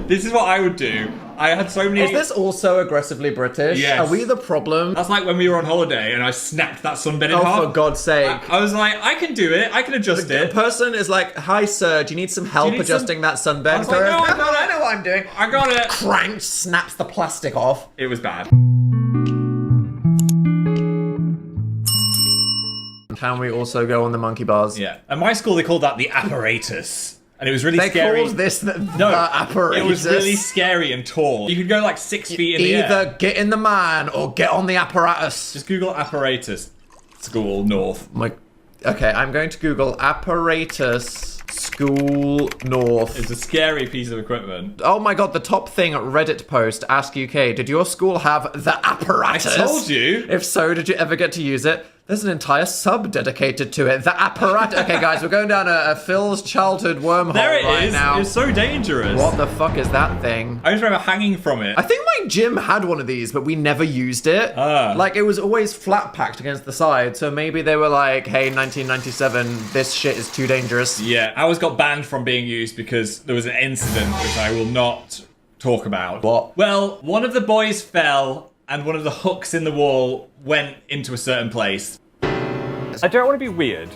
This is what I would do. I had so many... Is this also aggressively British? Yes. Are we the problem? That's like when we were on holiday and I snapped that sunbed in half. Oh, for God's sake. I was like, I can do it. I can adjust The it. person is like, hi, sir, do you need some help adjusting that sunbed? I was like, no, I got it. I know what I'm doing. I got it. Cranked, snaps the plastic off. It was bad. Can we also go on the monkey bars? Yeah. At my school, they called that the apparatus. And it was really They scary. called this the apparatus. It was really scary and tall. You could go like 6 feet in the air. Either get in the man or get on the apparatus. Just Google apparatus school north. Okay, I'm going to Google apparatus school north. It's a scary piece of equipment. Oh my God, the top thing, Reddit post, Ask UK, did your school have the apparatus? I told you. If so, did you ever get to use it? There's an entire sub dedicated to it. The apparatus. Okay, guys, we're going down a Phil's childhood wormhole There it right is. now. It's so dangerous. What the fuck is that thing? I just remember hanging from it. I think my gym had one of these, but we never used it. Like, it was always flat packed against the side, so maybe they were like, hey, 1997, this shit is too dangerous. Yeah, ours got banned from being used because there was an incident which I will not talk about. What? Well, one of the boys fell and one of the hooks in the wall went into a certain place. I don't want to be weird.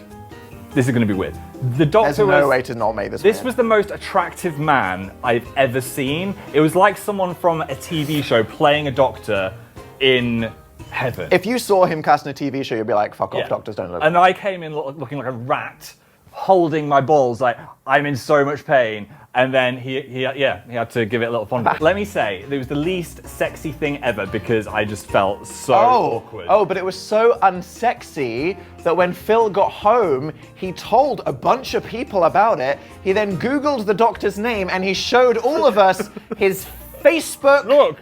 This is going to be weird. The doctor There's no way to not make this This weird. was the most attractive man I've ever seen. It was like someone from a TV show playing a doctor in heaven. If you saw him casting a TV show, you'd be like, fuck off, Yeah. doctors don't look. And I came in looking like a rat, holding my balls like I'm in so much pain. And then he had to give it a little fondle. Let me say, it was the least sexy thing ever because I just felt so awkward. Oh, but it was so unsexy that when Phil got home, he told a bunch of people about it. He then Googled the doctor's name and he showed all of us his Facebook. Look.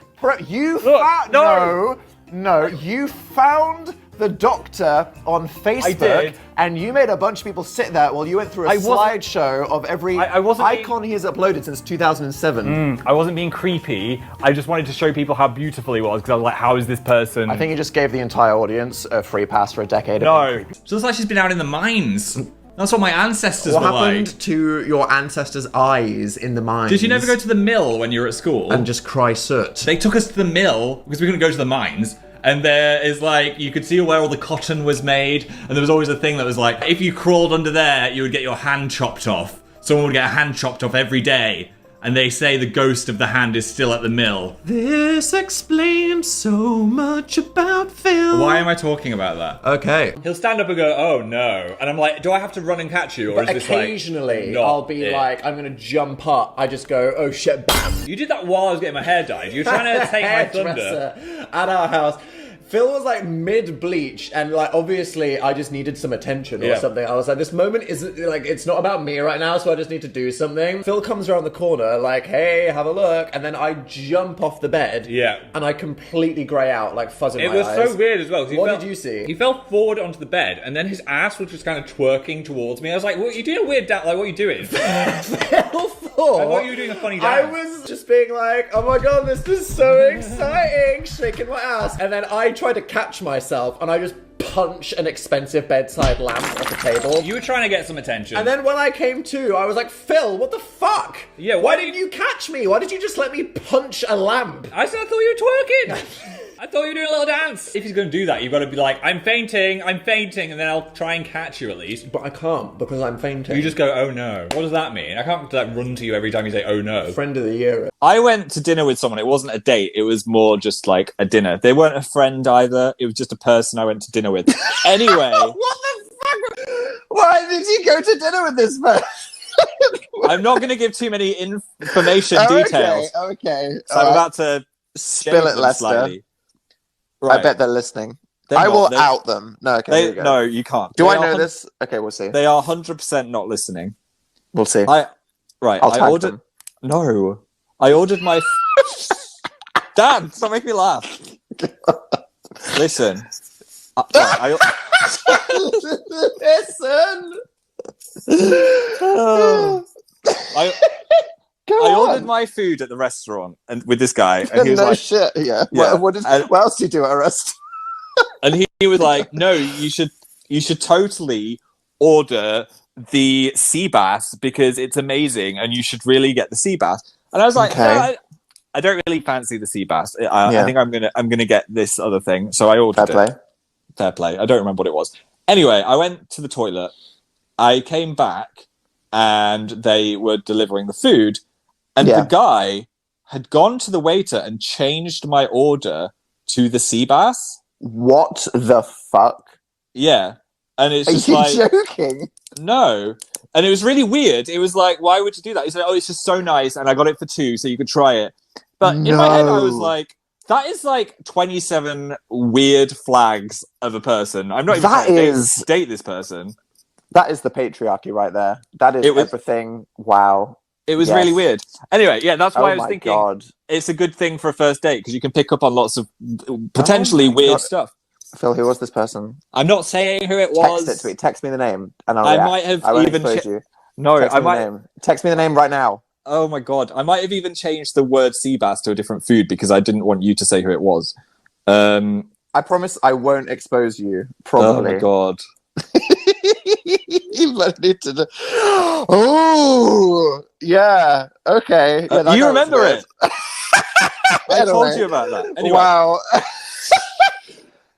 You Look, found no, you found the doctor on Facebook, did. and you made a bunch of people sit there while you went through a slideshow of every I wasn't icon he has uploaded since 2007. I wasn't being creepy. I just wanted to show people how beautiful he was because I was like, how is this person? I think he just gave the entire audience a free pass for a decade. No. So it's like she's been out in the mines. That's what my ancestors What were happened like. to your ancestors' eyes in the mines? Did you never go to the mill when you were at school? and just cry soot? They took us to the mill because we couldn't go to the mines. And there is like, you could see where all the cotton was made. And there was always a thing that was like, if you crawled under there, you would get your hand chopped off. Someone would get a hand chopped off every day. And they say the ghost of the hand is still at the mill. This explains so much about Phil. Why am I talking about that? Okay. He'll stand up and go, oh no. And I'm like, do I have to run and catch you? Or But is this like, occasionally, not I'll be it? like, I'm gonna jump up. I just go, oh shit, bam. You did that while I was getting my hair dyed. You were trying to take my thunder. Hairdresser at our house. Phil was like mid-bleach, and like obviously I just needed some attention or something. I was like, this moment isn't like, it's not about me right now, so I just need to do something. Phil comes around the corner like, hey, have a look, and then I jump off the bed. Yeah. And I completely grey out, like fuzz in It my was eyes. so weird as well. 'cause What did you see? He fell forward onto the bed, and then his ass was just kind of twerking towards me. I was like, "What? You're doing a weird dance? Like, what are you doing?" Phil I thought you were doing a funny I dance. was just being like, oh my god, this is so exciting, shaking my ass. And then I tried to catch myself, and I just punch an expensive bedside lamp off the table. You were trying to get some attention. And then when I came to, I was like, Phil, what the fuck? Yeah, why why didn't you catch me? Why did you just let me punch a lamp? I thought you were twerking. I thought you were doing a little dance. If he's going to do that, you've got to be like, I'm fainting, and then I'll try and catch you at least. But I can't, because I'm fainting. You just go, oh no. What does that mean? I can't like run to you every time you say, oh no. Friend of the year. I went to dinner with someone. It wasn't a date. It was more just like a dinner. They weren't a friend either. It was just a person I went to dinner with. Anyway. What the fuck? Why did you go to dinner with this man? I'm not going to give too many information details. Okay. So I'm about to Spill it, Lester. slightly. I bet they're listening. I will out them. No, okay. here we go. No, you can't. Do They I are know this? Okay, we'll see. They are 100% not listening. We'll see. I'll I'll tag them. No. I ordered my... Dan, stop making me laugh. Listen. Listen. I ordered my food at the restaurant and with this guy, and he was no like, shit. Yeah. Yeah. What else do you do at a restaurant? and he was like, no, you should totally order the sea bass because it's amazing, and you should really get the sea bass. And I was like, Okay. no, I don't really fancy the sea bass. I think I'm gonna get this other thing. So I ordered it. Fair play. I don't remember what it was. Anyway, I went to the toilet. I came back, and they were delivering the food, and the guy had gone to the waiter and changed my order to the sea bass. What the fuck? Yeah, and it's just Are you like joking? no. And it was really weird. It was like, why would you do that? He said, oh, it's just so nice, and I got it for 2, so you could try it. But in my head, I was like, that is like 27 weird flags of a person. I'm not even trying to date this person. That is the patriarchy right there. That is everything. Wow. It was really weird. Anyway, yeah, that's why I was thinking God. It's a good thing for a first date because you can pick up on lots of potentially weird stuff. Phil, who was this person? I'm not saying who it was. Text it to me. Text me the name, and I might have even you. No, text I me might. The name. Text me the name right now. Oh my god, I might have even changed the word sea bass to a different food because I didn't want you to say who it was. I promise I won't expose you. Probably. Oh my god. You need to. Oh, yeah. Okay. Yeah, you remember it? I told you about that. Anyway. Wow.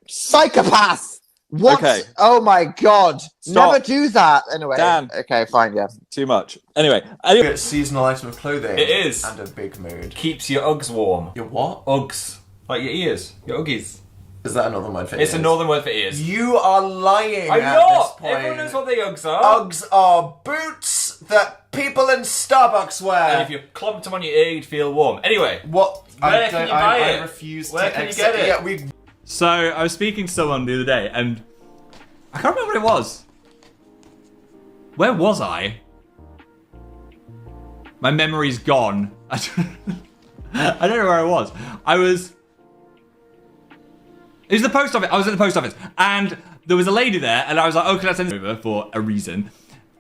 Psychopath. What? Okay. Oh my god. Stop. Never do that. Anyway. Damn. Okay, fine, yeah. Too much. Anyway. It's a seasonal item of clothing. It is. And a big mood. Keeps your Uggs warm. Your what? Uggs. Like your ears. Your Uggies. Is that another word for It's ears? a northern word for ears. You are lying I'm at not! this point. Everyone knows what the Uggs are. Uggs are boots that people in Starbucks wear. And if you clumped them on your ear, you'd feel warm. Anyway. What? Where can you buy it? I refuse Where to can you accept get it? Yeah, So, I was speaking to someone the other day, and I can't remember what it was. Where was I? My memory's gone. I don't know where I was. It was the post office. I was at the post office, and there was a lady there, and I was like, "Oh, can I send it over for a reason?"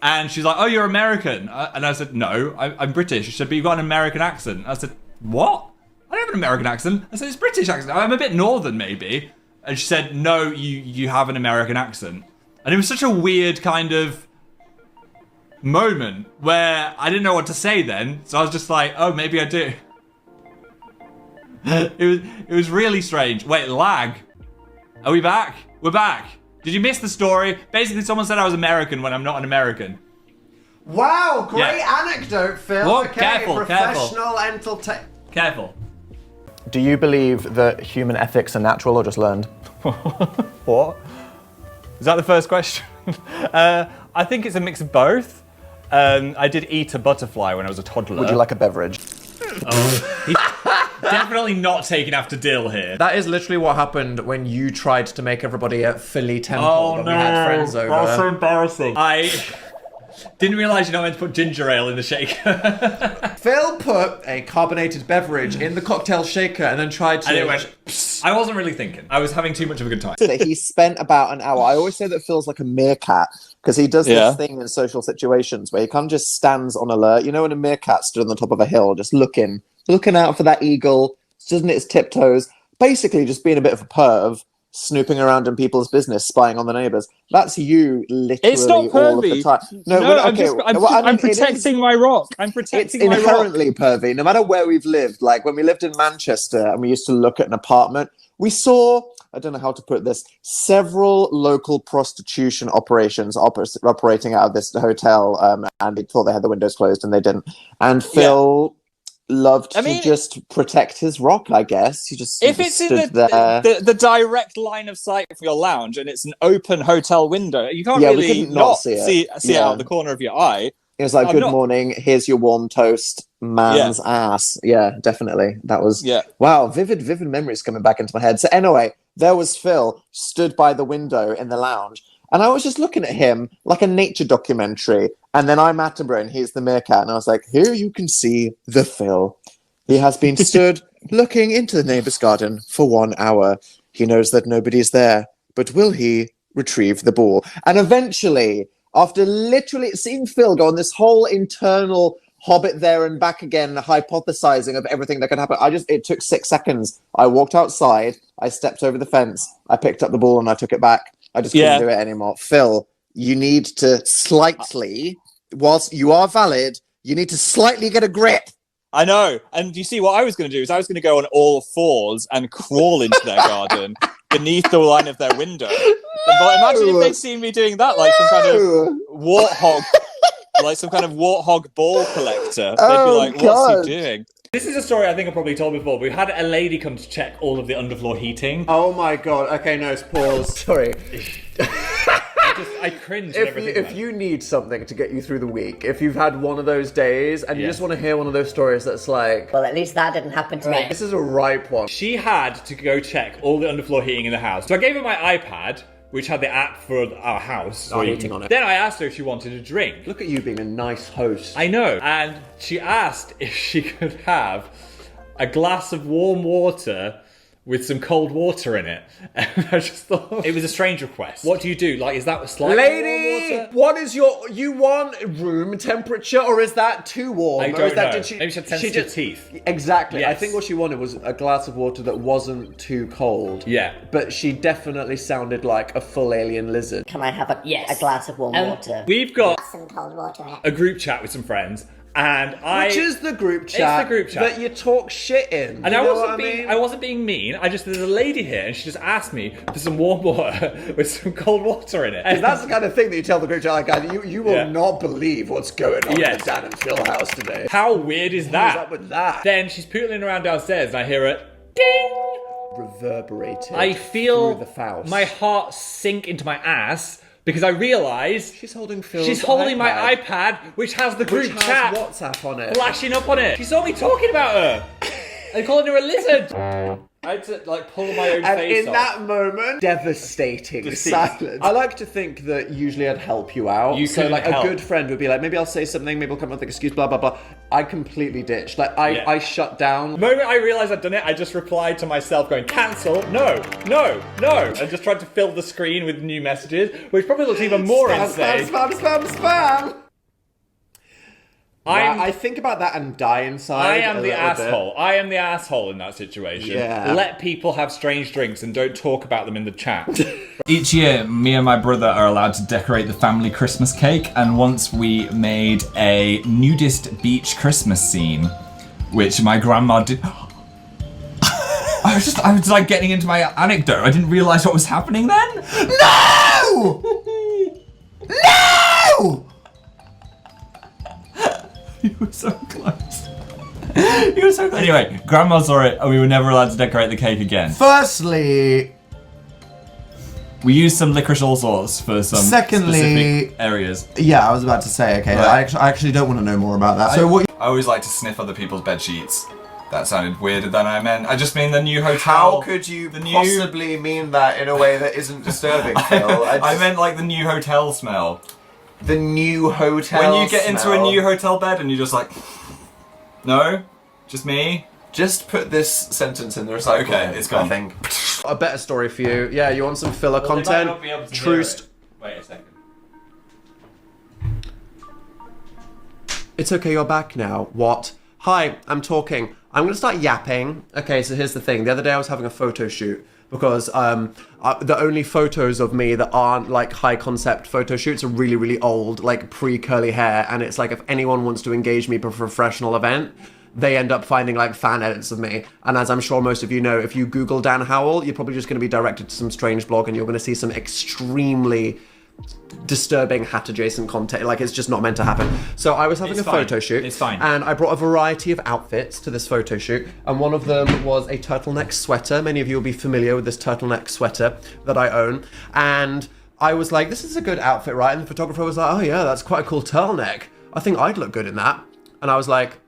And she's like, "Oh, you're American," and I said, "No, I'm British." She said, "But you've got an American accent." I said, "What? I don't have an American accent." I said, "It's British accent. I'm a bit northern, maybe." And she said, "No, you have an American accent." And it was such a weird kind of moment where I didn't know what to say then, so I was just like, "Oh, maybe I do." It was really strange. Wait, lag. Are we back? We're back. Did you miss the story? Basically, someone said I was American when I'm not an American. Wow, great anecdote, Phil. Whoa, Okay, careful. professional entertainment. Careful. Do you believe that human ethics are natural or just learned? What? Is that the first question? I think it's a mix of both. I did eat a butterfly when I was a toddler. Would you like a beverage? Definitely not taken after Dill here. That is literally what happened when you tried to make everybody at Philly Temple when we had friends over. That was so embarrassing. I didn't realise you're not meant to put ginger ale in the shaker. Phil put a carbonated beverage in the cocktail shaker and then tried to... And it went... Psst. I wasn't really thinking. I was having too much of a good time. He spent about an hour. I always say that Phil's like a meerkat because he does this thing in social situations where he kind of just stands on alert. You know when a meerkat stood on the top of a hill just looking out for that eagle, doesn't its tiptoes, basically just being a bit of a perv, snooping around in people's business, spying on the neighbours. That's you literally It's not all of the pervy. time. I'm protecting my rock. I'm protecting my rock. It's inherently pervy. No matter where we've lived, like when we lived in Manchester and we used to look at an apartment, we saw, I don't know how to put this, several local prostitution operations operating out of this hotel, and they thought they had the windows closed and they didn't. And Phil... loved to just protect his rock, I guess. If it's in the direct line of sight for your lounge and it's an open hotel window, you can't really not see it out the corner of your eye. It was like, good morning, here's your warm toast, man's ass. Yeah, definitely. That was, wow, vivid memories coming back into my head. So anyway, there was Phil, stood by the window in the lounge, and I was just looking at him like a nature documentary. And then I'm Attenborough and he's the meerkat. And I was like, here you can see the Phil. He has been stood looking into the neighbour's garden for 1 hour. He knows that nobody's there. But will he retrieve the ball? And eventually, after literally seeing Phil go on this whole internal Hobbit there and back again, hypothesizing of everything that could happen, it took 6 seconds. I walked outside. I stepped over the fence. I picked up the ball and I took it back. I just couldn't do it anymore. Phil, you need to slightly, whilst you are valid, you need to slightly get a grip I know. And you see, what I was going to do is I was going to go on all fours and crawl into their garden beneath the line of their window. But imagine if they'd seen me doing that, like some kind of warthog, like some kind of warthog ball collector. They'd be like, what's he doing? This is a story I think I probably told before. We had a lady come to check all of the underfloor heating. Oh my god. Okay, no, pause. Sorry. I cringe at everything. If you need something to get you through the week, if you've had one of those days and you just want to hear one of those stories that's like... Well, at least that didn't happen to me. This is a ripe one. She had to go check all the underfloor heating in the house. So I gave her my iPad, which had the app for our house. Heating on it. Then I asked her if she wanted a drink. Look at you being a nice host. I know. And she asked if she could have a glass of warm water with some cold water in it. And I just thought it was a strange request. What do you do? Like, is that slightly Lady, warm water? what is you want room temperature, or is that too warm? I don't know. Maybe she had sensitive teeth. Exactly. Yes. I think what she wanted was a glass of water that wasn't too cold. Yeah. But she definitely sounded like a full alien lizard. Can I have a glass of warm water? We've got Some cold water in it. a group chat with some friends. And Which is the group chat? It's the group chat that you talk shit in. And you I know wasn't what being, I wasn't being mean. There's a lady here, and she just asked me for some warm water with some cold water in it. Because that's the kind of thing that you tell the group chat, like, guys, you will not believe what's going on Yes. in the Dan and Phil house today. How weird is What that? is up with that? Then she's pootling around downstairs, and I hear it ding, Reverberated. I feel through the house. my heart sink into my ass because I realise She's holding Phil's she's holding iPad, my iPad, which has the group which chat has WhatsApp on it. flashing up on it. She saw me talking about her and calling her a lizard. I had to like pull my own And face in off. that moment, devastating Deceased. silence. I like to think that usually I'd help you out. You so couldn't like help. a good friend would be like, maybe I'll say something, maybe I'll come up with an excuse, blah blah blah. I completely ditched. Like I shut down. The moment I realised I'd done it, I just replied to myself going, cancel, no, and just tried to fill the screen with new messages, which probably looks even more insane. Spam. I think about that and die inside. I am a the little asshole. I am the asshole in that situation. Yeah. Let people have strange drinks and don't talk about them in the chat. Each year, me and my brother are allowed to decorate the family Christmas cake, and once we made a nudist beach Christmas scene, which my grandma did. I was like getting into my anecdote. I didn't realise what was happening then. No! No! You were so close. You were so close. Anyway, Grandma saw it and we were never allowed to decorate the cake again. Firstly, we used some licorice all sorts for some specific areas. Yeah, I was about to say, okay, right. I actually don't want to know more about that. So what? I always like to sniff other people's bed sheets. That sounded weirder than I meant. I just mean the new hotel. How could you possibly mean that in a way that isn't disturbing, Phil? I meant like the new hotel smell. The new hotel When you get into a new hotel bed and you're just like, no, just me. Just put this sentence in the recycle. Okay, it's gone. I think. A better story for you. Yeah, you want some filler content? Wait a second. It's okay, you're back now. What? Hi, I'm talking. I'm going to start yapping. Okay, so here's the thing. The other day I was having a photo shoot because the only photos of me that aren't like high concept photo shoots are really, really old, like pre-curly hair. And it's like if anyone wants to engage me for a professional event, they end up finding like fan edits of me. And as I'm sure most of you know, if you Google Dan Howell, you're probably just going to be directed to some strange blog and you're going to see some extremely disturbing hat adjacent content. Like it's just not meant to happen. So I was having a photo shoot. It's fine. And I brought a variety of outfits to this photo shoot. And one of them was a turtleneck sweater. Many of you will be familiar with this turtleneck sweater that I own. And I was like, this is a good outfit, right? And the photographer was like, oh yeah, that's quite a cool turtleneck. I think I'd look good in that. And I was like,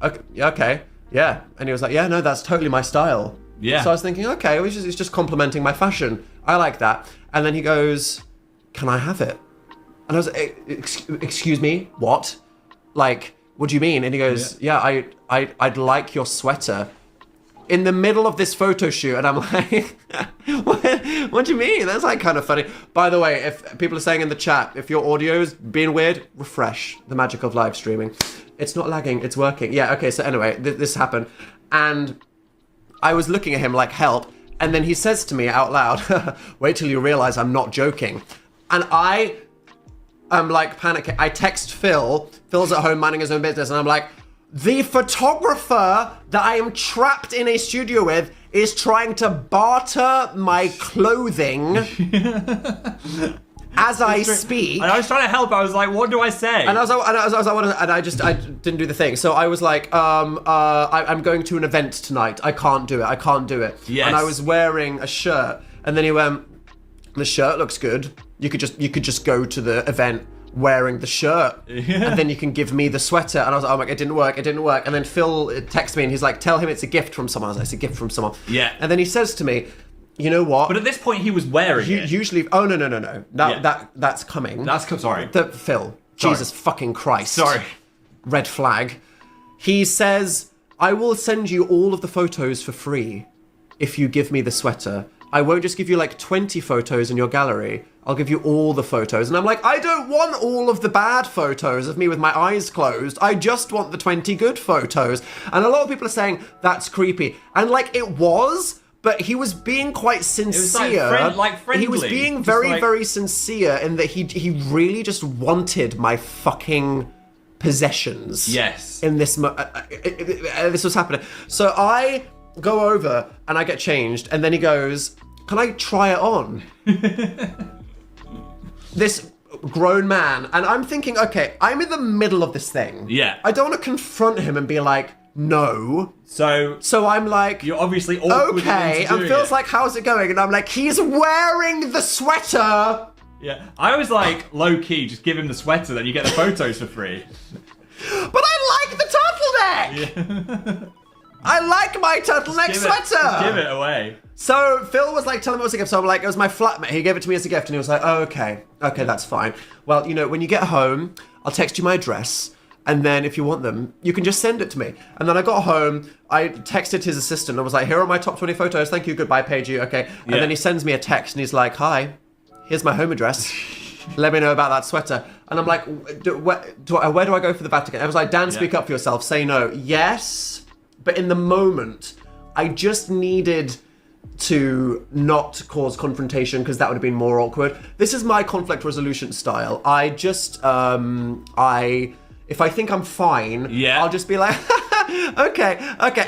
okay, yeah. And he was like, yeah, no, that's totally my style. Yeah. So I was thinking, okay, it's just complimenting my fashion. I like that. And then he goes, can I have it? And I was like, excuse me, what? Like, what do you mean? And he goes, yeah, I'd like your sweater. In the middle of this photo shoot, and I'm like, what do you mean? That's like kind of funny. By the way, if people are saying in the chat, if your audio's being weird, refresh. The magic of live streaming. It's not lagging, it's working. Yeah, okay, so anyway, this happened. And I was looking at him like, help. And then he says to me out loud, wait till you realize I'm not joking. And I am like panicking. I text Phil. Phil's at home minding his own business. And I'm like, The photographer that I am trapped in a studio with is trying to barter my clothing as I speak. And I was trying to help. I was like, what do I say? And I didn't do the thing. So I was like, I'm going to an event tonight. I can't do it. Yes. And I was wearing a shirt. And then he went, the shirt looks good. You could just go to the event wearing the shirt, and then you can give me the sweater. And I was like, oh my God, it didn't work. And then Phil texts me and he's like, tell him it's a gift from someone. I was like, it's a gift from someone. Yeah. And then he says to me, you know what? But at this point, he was wearing it. Usually, oh no. That's coming. Sorry. Phil, Sorry. Jesus fucking Christ. Sorry. Red flag. He says, I will send you all of the photos for free if you give me the sweater. I won't just give you like 20 photos in your gallery. I'll give you all the photos. And I'm like, I don't want all of the bad photos of me with my eyes closed. I just want the 20 good photos. And a lot of people are saying, that's creepy. And like, it was, but he was being quite sincere. It was like friendly. He was being very sincere in that he really just wanted my fucking possessions. Yes. In this, this was happening. So I go over and I get changed, and then he goes, can I try it on? This grown man, and I'm thinking, okay, I'm in the middle of this thing. Yeah. I don't want to confront him and be like, no. So I'm like, you're obviously awkward. Okay, and Phil's like, how's it going? And I'm like, he's wearing the sweater. Yeah, I was like, low key, just give him the sweater, then you get the photos for free. But I like the turtleneck. Yeah. I like my turtleneck sweater. Give it away. So Phil was like telling me it was a gift. So I'm like, it was my flatmate. He gave it to me as a gift, and he was like, oh, okay, that's fine. Well, you know, when you get home, I'll text you my address, and then if you want them, you can just send it to me. And then I got home, I texted his assistant, and I was like, here are my top 20 photos. Thank you, goodbye, page you. Okay. And then he sends me a text, and he's like, hi, here's my home address. Let me know about that sweater. And I'm like, where do I go for the Vatican? I was like, Dan, speak up for yourself. Say no. Yes. But in the moment, I just needed to not cause confrontation because that would have been more awkward. This is my conflict resolution style. I just, if I think I'm fine, I'll just be like, okay.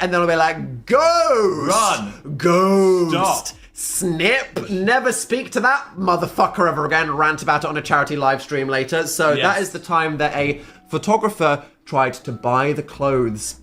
And then I'll be like, ghost! Run! Ghost! Stop! Snip! Never speak to that motherfucker ever again. Rant about it on a charity live stream later. So that is the time that a photographer tried to buy the clothes